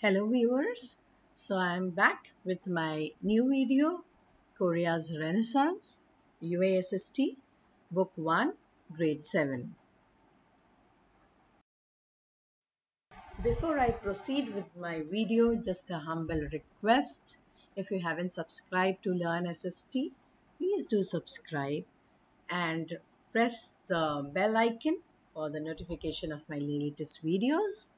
Hello viewers, so I'm back with my new video, Korea's Renaissance, UAE SST, Book 1, Grade 7. Before I proceed with my video, just a humble request. If you haven't subscribed to Learn SST, please do subscribe and press the bell icon for the notification of my latest videos.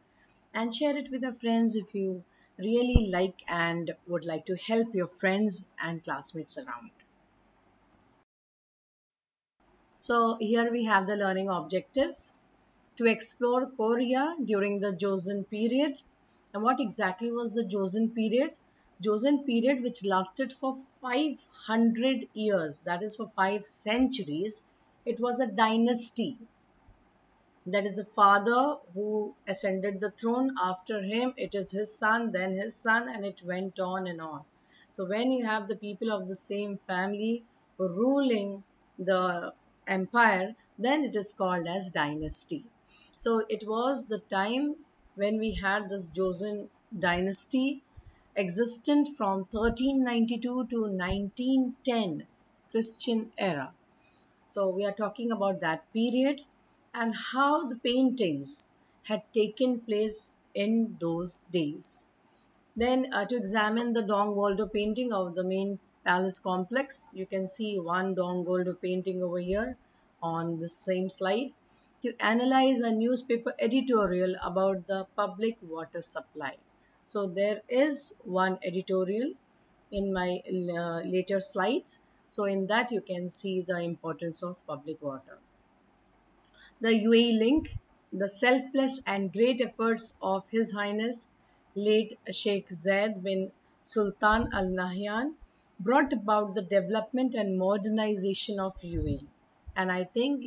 And share it with your friends if you really like and would like to help your friends and classmates around. So here we have the learning objectives to explore Korea during the Joseon period. And what exactly was the Joseon period? Joseon period, which lasted for 500 years, that is for 5 centuries. It was a dynasty. That is the father who ascended the throne. After him it is his son, then his son, and it went on and on. So when you have the people of the same family ruling the empire, then it is called as dynasty. So it was the time when we had this Joseon dynasty existent from 1392 to 1910 Christian era. So we are talking about that period and how the paintings had taken place in those days. Then to examine the Dong Waldo painting of the main palace complex, you can see one Dong Waldo painting over here on the same slide. To analyze a newspaper editorial about the public water supply. So there is one editorial in my later slides. So in that you can see the importance of public water. The UAE link, the selfless and great efforts of His Highness late Sheikh Zayed bin Sultan Al Nahyan brought about the development and modernization of UAE. And I think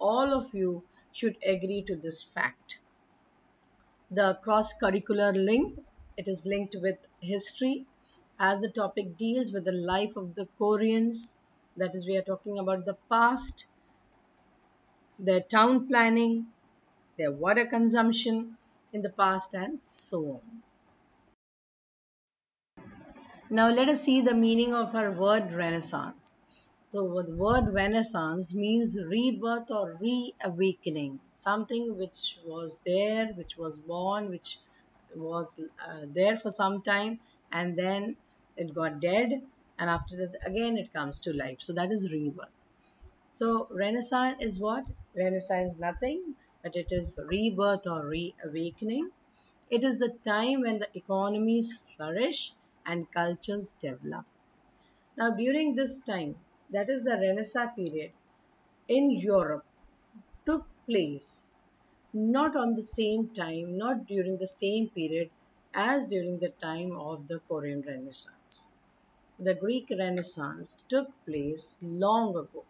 all of you should agree to this fact. The cross-curricular link, it is linked with history as the topic deals with the life of the Koreans. That is, we are talking about the past, their town planning, their water consumption in the past, and so on. Now let us see the meaning of our word Renaissance. So the word Renaissance means rebirth or reawakening, something which was there, which was born, which was there for some time, and then it got dead, and after that again it comes to life. So that is rebirth. So Renaissance is what? Renaissance is nothing, but it is rebirth or reawakening. It is the time when the economies flourish and cultures develop. Now during this time, that is the Renaissance period in Europe, took place not on the same time, not during the same period as during the time of the Korean Renaissance. The Greek Renaissance took place long ago.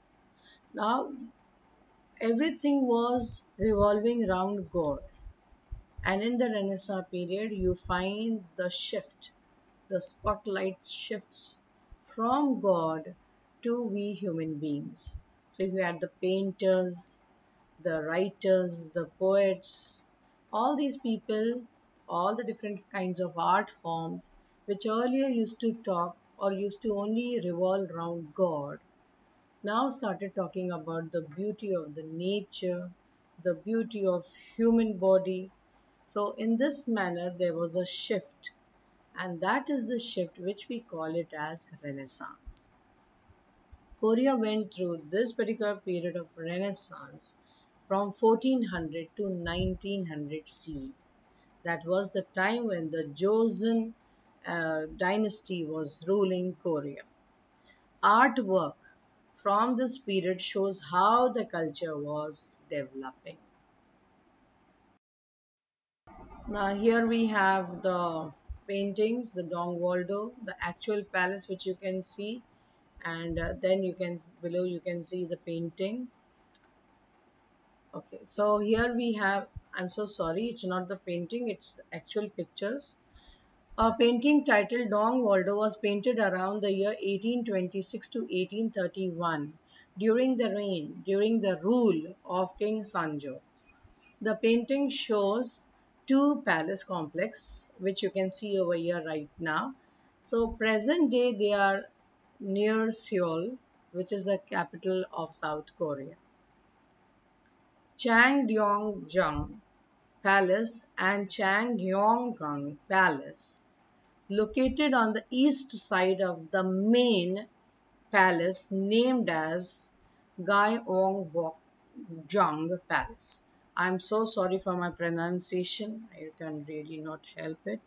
Now everything was revolving around God. And in the Renaissance period, you find the shift, the spotlight shifts from God to we human beings. So you had the painters, the writers, the poets, all these people, all the different kinds of art forms which earlier used to talk or used to only revolve around God, now started talking about the beauty of the nature, the beauty of human body. So in this manner there was a shift, and that is the shift which we call it as Renaissance. Korea went through this particular period of Renaissance from 1400 to 1900 CE. That was the time when the Joseon dynasty was ruling Korea. Artwork from this period shows how the culture was developing. Now here we have the paintings, the Dong Waldo, the actual palace which you can see, and then you can below you can see the painting. Okay, so here we have, I'm so sorry, it's not the painting, it's the actual pictures. A painting titled Dong Waldo was painted around the year 1826 to 1831 during the rule of King Sanjo. The painting shows two palace complex, which you can see over here right now. So present day they are near Seoul, which is the capital of South Korea. Changdeokjeong Palace and Changgyeonggang Palace, located on the east side of the main palace named as Gyeongbokgung Palace. I'm so sorry for my pronunciation. I can really not help it.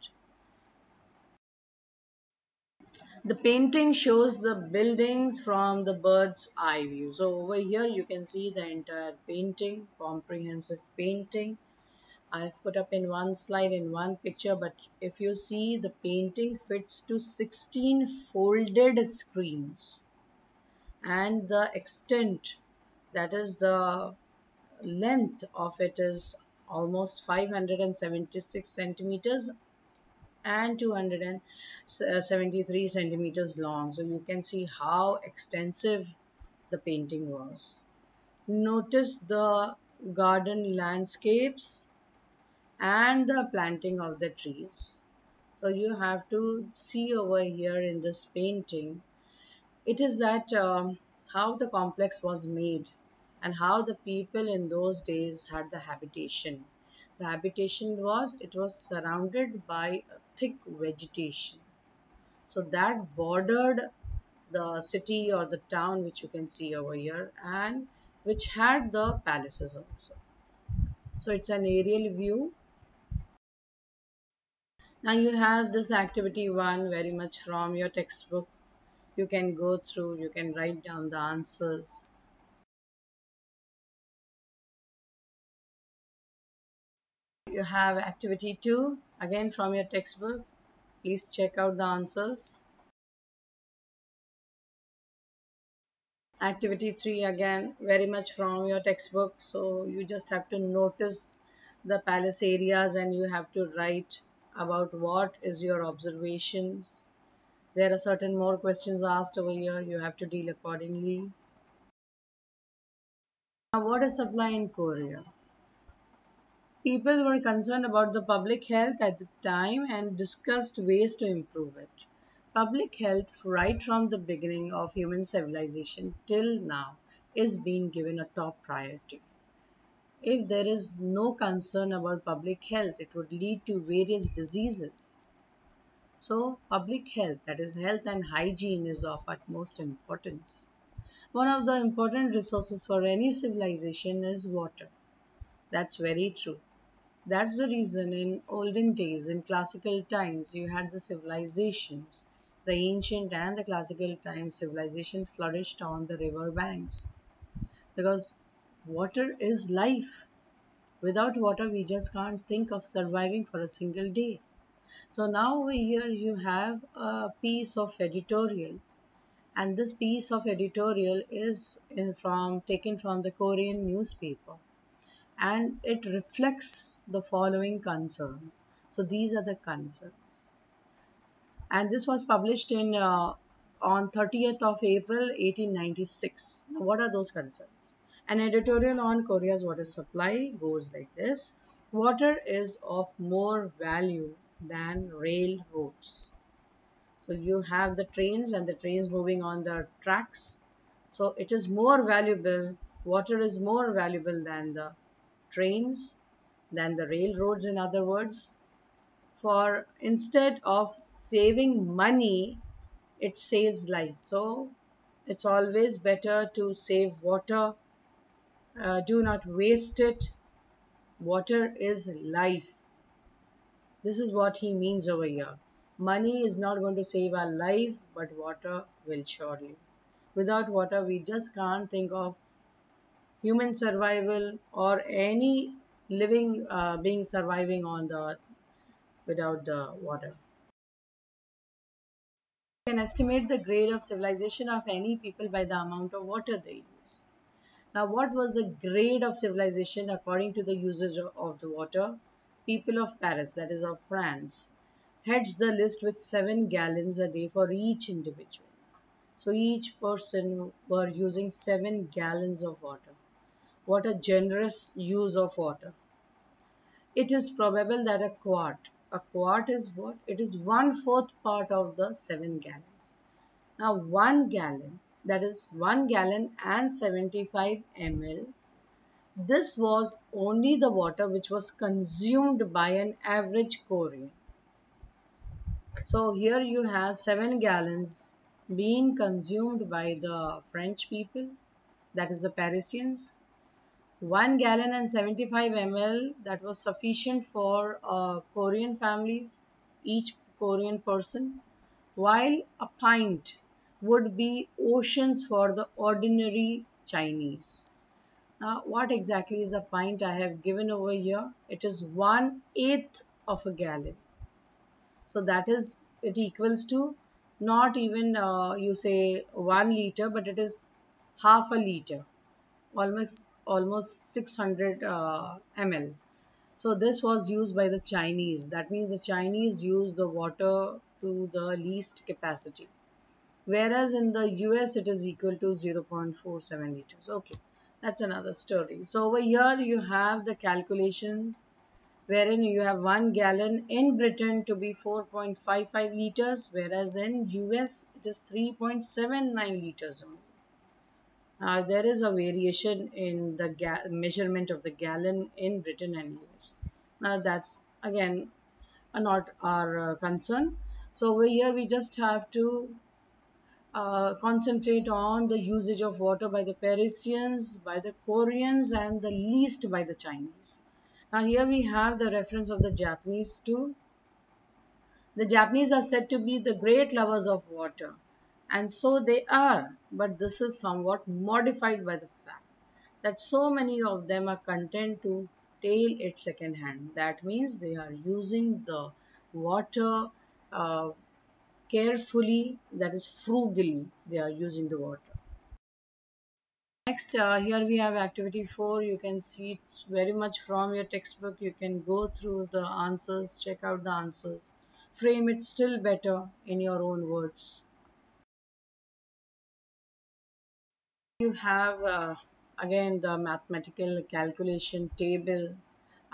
The painting shows the buildings from the bird's eye view. So over here you can see the entire painting, comprehensive painting. I've put up in one slide in one picture, but if you see, the painting fits to 16 folded screens, and the extent, that is the length of it, is almost 576 centimeters and 273 centimeters long. So you can see how extensive the painting was. Notice the garden landscapes and the planting of the trees. So you have to see over here in this painting, it is that how the complex was made and how the people in those days had the habitation. The habitation was, it was surrounded by a thick vegetation. So that bordered the city or the town which you can see over here, and which had the palaces also. So it's an aerial view. Now you have this activity one very much from your textbook. You can go through, you can write down the answers. You have activity 2 again from your textbook. Please check out the answers. Activity 3 again very much from your textbook. So you just have to notice the palace areas and you have to write about what is your observations. There are certain more questions asked over here. You have to deal accordingly. Now, water supply in Korea. People were concerned about the public health at the time and discussed ways to improve it. Public health, right from the beginning of human civilization till now, is being given a top priority. If there is no concern about public health, it would lead to various diseases. So, public health, that is, health and hygiene, is of utmost importance. One of the important resources for any civilization is water. That's very true. That's the reason in olden days, in classical times, you had the civilizations. The ancient and the classical times civilization flourished on the river banks because water is life. Without water, we just can't think of surviving for a single day. So now over here you have a piece of editorial, and this piece of editorial is taken from the Korean newspaper, and it reflects the following concerns. So these are the concerns, and this was published in on 30th of April 1896. Now, what are those concerns? An editorial on Korea's water supply goes like this: water is of more value than railroads. So you have the trains and the trains moving on the tracks. So it is more valuable, water is more valuable than the trains, than the railroads, in other words. For instead of saving money, it saves life. So it's always better to save water. Do not waste it. Water is life. This is what he means over here. Money is not going to save our life, but water will surely. Without water, we just can't think of human survival or any living being surviving on the earth without the water. You can estimate the grade of civilization of any people by the amount of water they use. Now, what was the grade of civilization according to the usage of the water? People of Paris, that is of France, heads the list with 7 gallons a day for each individual. So each person were using 7 gallons of water. What a generous use of water. it is probable that a quart is what? It is 1/4 part of the 7 gallons. Now 1 gallon, that is 1 gallon and 75 ml. This was only the water which was consumed by an average Korean. So here you have 7 gallons being consumed by the French people, that is the Parisians. 1 gallon and 75 ml, that was sufficient for Korean families, each Korean person, while a pint would be oceans for the ordinary Chinese. Now, what exactly is the pint I have given over here? It is 1/8 of a gallon. So that is, it equals to not even you say 1 liter, but it is half a liter, almost 600 ml. So this was used by the Chinese. That means the Chinese use the water to the least capacity. Whereas in the US it is equal to 0.47 liters. Okay, that's another story. So over here you have the calculation wherein you have 1 gallon in Britain to be 4.55 liters, whereas in US it is 3.79 liters only. There is a variation in the measurement of the gallon in Britain and US. Now that's again not our concern. So over here we just have to concentrate on the usage of water by the Parisians, by the Koreans, and the least by the Chinese. Now here we have the reference of the Japanese too. The Japanese are said to be the great lovers of water, and so they are, but this is somewhat modified by the fact that so many of them are content to tail it second hand. That means they are using the water carefully, that is frugally, they are using the water. Next, here we have activity 4. You can see it's very much from your textbook. You can go through the answers, check out the answers, frame it still better in your own words. You have again the mathematical calculation table.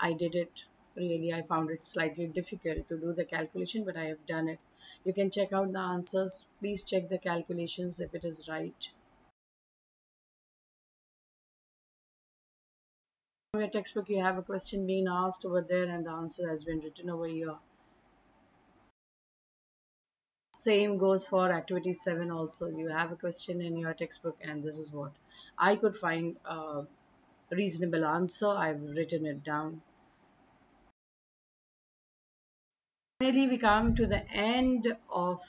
I did it. Really, I found it slightly difficult to do the calculation, but I have done it. You can check out the answers. Please check the calculations if it is right. From your textbook, you have a question being asked over there, and the answer has been written over here. Same goes for activity 7 also. You have a question in your textbook, and this is what I could find a reasonable answer. I've written it down. Finally, we come to the end of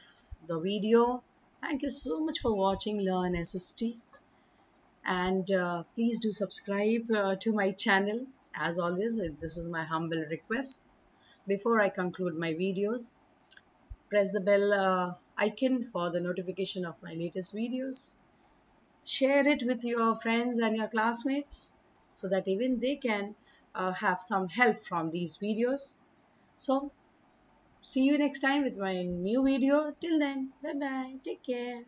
the video. Thank you so much for watching Learn SST, and please do subscribe to my channel. As always, this is my humble request. Before I conclude my videos, press the bell icon for the notification of my latest videos. Share it with your friends and your classmates so that even they can have some help from these videos. So see you next time with my new video. Till then, bye bye. Take care.